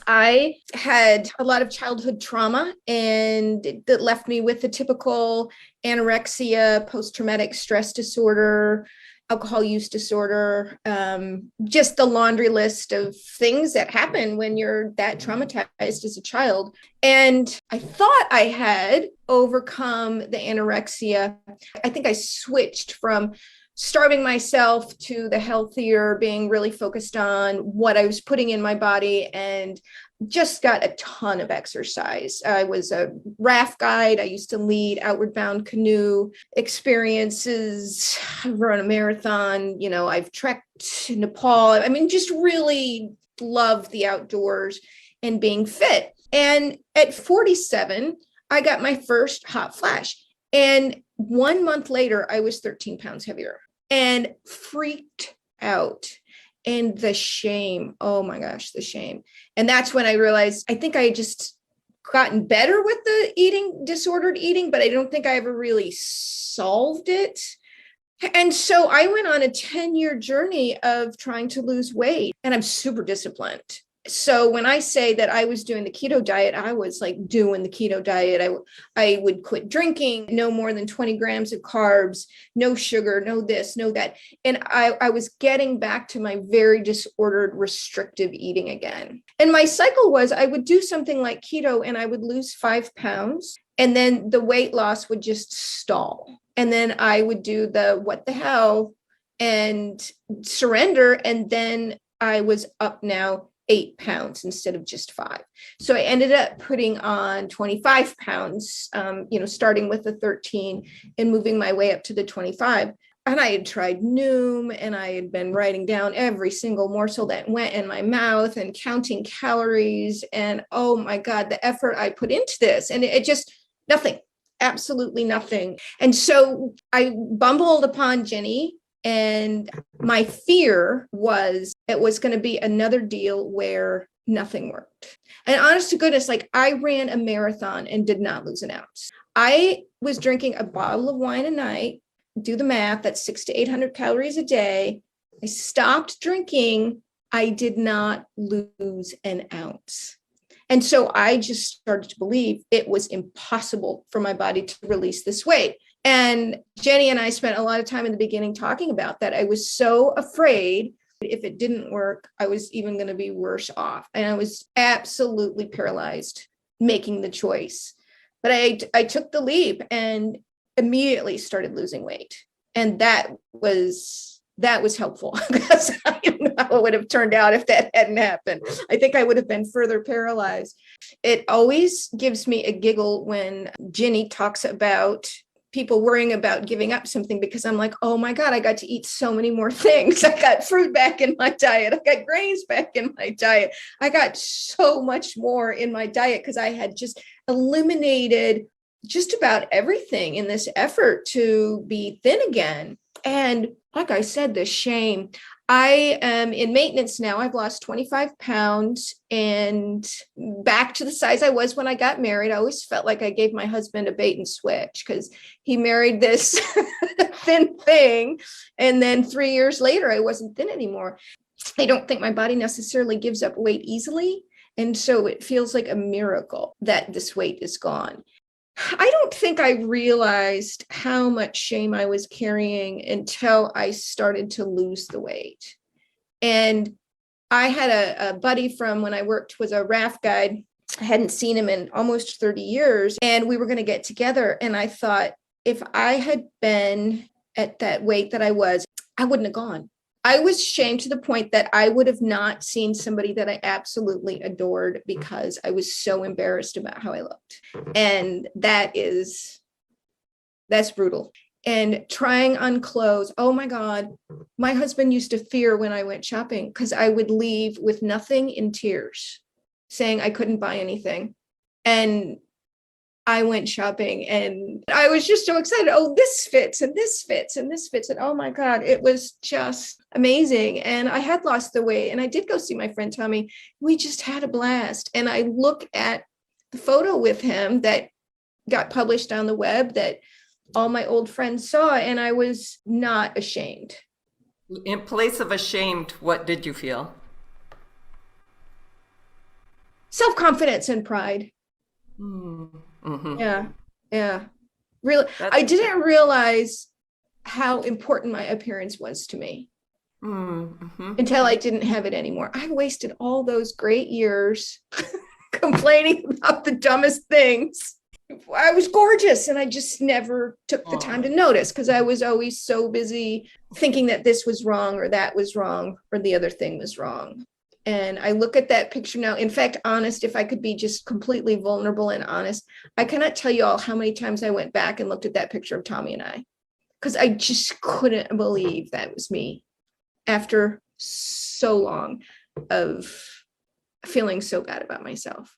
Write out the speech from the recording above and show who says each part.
Speaker 1: I had a lot of childhood trauma, and that left me with the typical anorexia, post-traumatic stress disorder, alcohol use disorder, just the laundry list of things that happen when you're that traumatized as a child. And I thought I had overcome the anorexia. I think I switched from starving myself to the healthier, being really focused on what I was putting in my body, and just got a ton of exercise. I was a raft guide. I used to lead outward bound canoe experiences. I've run a marathon. I've trekked Nepal. I mean, just really love the outdoors and being fit. And at 47, I got my first hot flash. And 1 month later, I was 13 pounds heavier and freaked out. And the shame, oh my gosh, the shame. And that's when I realized I think I had just gotten better with the disordered eating, but I don't think I ever really solved it. And so I went on a 10-year journey of trying to lose weight, and I'm super disciplined. So when I say that I was doing the keto diet, I was like doing the keto diet. I would quit drinking, no more than 20 grams of carbs, no sugar, no this, no that. And I was getting back to my very disordered, restrictive eating again. And my cycle was I would do something like keto and I would lose 5 pounds, and then the weight loss would just stall. And then I would do the what the hell and surrender. And then I was up now 8 pounds instead of just 5. So I ended up putting on 25 pounds, starting with the 13 and moving my way up to the 25. And I had tried Noom, and I had been writing down every single morsel that went in my mouth and counting calories. And oh my God, the effort I put into this, and it just nothing, absolutely nothing. And so I bumbled upon Ginny. And my fear was it was going to be another deal where nothing worked. And honest to goodness, like I ran a marathon and did not lose an ounce. I was drinking a bottle of wine a night. Do the math, that's 600 to 800 calories a day. I stopped drinking. I did not lose an ounce. And so I just started to believe it was impossible for my body to release this weight. And Jenny and I spent a lot of time in the beginning talking about that. I was so afraid if it didn't work, I was even going to be worse off. And I was absolutely paralyzed making the choice. But I took the leap and immediately started losing weight. And that was helpful, because I don't know how it would have turned out if that hadn't happened. I think I would have been further paralyzed. It always gives me a giggle when Ginny talks about people worrying about giving up something, because I'm like, oh my God, I got to eat so many more things. I got fruit back in my diet. I got grains back in my diet. I got so much more in my diet because I had just eliminated just about everything in this effort to be thin again. And like I said, the shame. I am in maintenance now. I've lost 25 pounds and back to the size I was when I got married. I always felt like I gave my husband a bait and switch, because he married this thin thing. And then 3 years later, I wasn't thin anymore. I don't think my body necessarily gives up weight easily. And so it feels like a miracle that this weight is gone. I don't think I realized how much shame I was carrying until I started to lose the weight. And I had a buddy from when I worked, was a raft guide. I hadn't seen him in almost 30 years, and we were going to get together. And I thought, if I had been at that weight that I was, I wouldn't have gone. I was shamed to the point that I would have not seen somebody that I absolutely adored, because I was so embarrassed about how I looked. And that's brutal. And trying on clothes. Oh my God. My husband used to fear when I went shopping, because I would leave with nothing in tears, saying I couldn't buy anything. And I went shopping and I was just so excited. Oh, this fits and this fits and this fits. And oh my God, it was just amazing. And I had lost the weight, and I did go see my friend Tommy. We just had a blast. And I look at the photo with him that got published on the web that all my old friends saw, and I was not ashamed.
Speaker 2: In place of ashamed, what did you feel?
Speaker 1: self-confidence and pride.
Speaker 2: Mm-hmm.
Speaker 1: Yeah. Yeah. Really, I
Speaker 2: That's
Speaker 1: didn't realize how important my appearance was to me
Speaker 2: mm-hmm.
Speaker 1: until I didn't have it anymore. I wasted all those great years complaining about the dumbest things. I was gorgeous and I just never took the time to
Speaker 2: Oh.
Speaker 1: notice because I was always so busy thinking that this was wrong or that was wrong or the other thing was wrong. And I look at that picture now. In fact, honest, if I could be just completely vulnerable and honest, I cannot tell you all how many times I went back and looked at that picture of Tommy and I because I just couldn't believe that was me after so long of feeling so bad about myself.